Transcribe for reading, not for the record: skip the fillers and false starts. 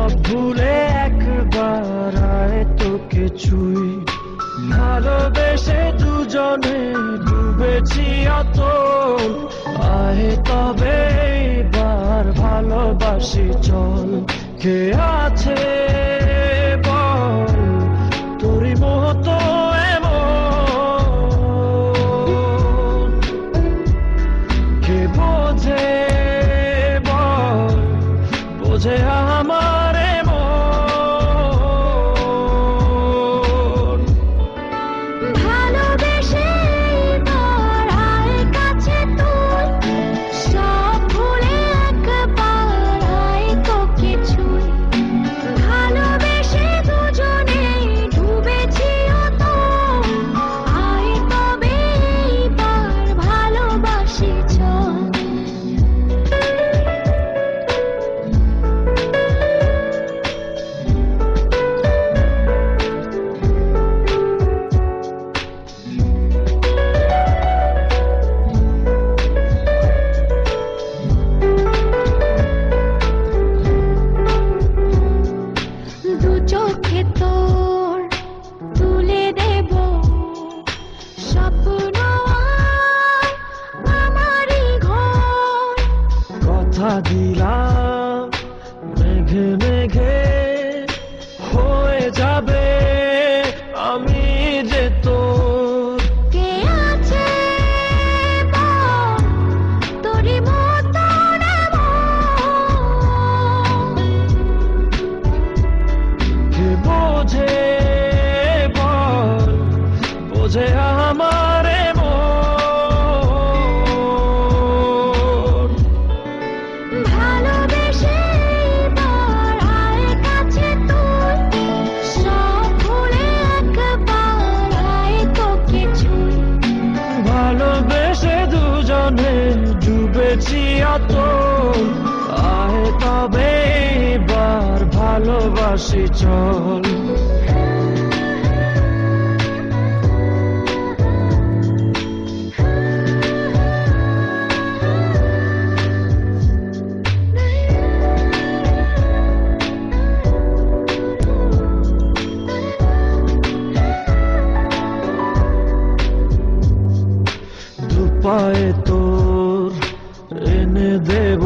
সব ভুলে একবার আয় তোকে ছুঁই। ভালোবেসে দুজনে ডুবেছি অতল, আয় তবে এবার ভালোবাসি চল। কে আছে বল তোরই মতো এমন, কে বোঝে বল বোঝে আমার মন। ভালোবেসে এবার আয় কাছে তুই, সব ভুলে একবার আয় তোকে ছুঁই। ভালোবেসে দুজনে ডুবেছি অতল, আয় তবে এবার ভালোবাসি চল। দু চোখে তোর তুলে দেব স্বপ্ন আর আমারই ঘর। কথা দিলাম মেঘে মেঘে হয়ে যাবে আমি যে তোর। কে আছে বল তোরই মতো কে বোঝে বল বোঝে আমার মন। ভালোবেসে এবার আয় কাছে তুই, সব ভুলে একবার আয় তোকে ছুঁই। ভালোবেসে দুজনে ডুবেছি অতল, আয় তবে এবার ভালোবাসি চল। দুপায়ে তোর এনে দেব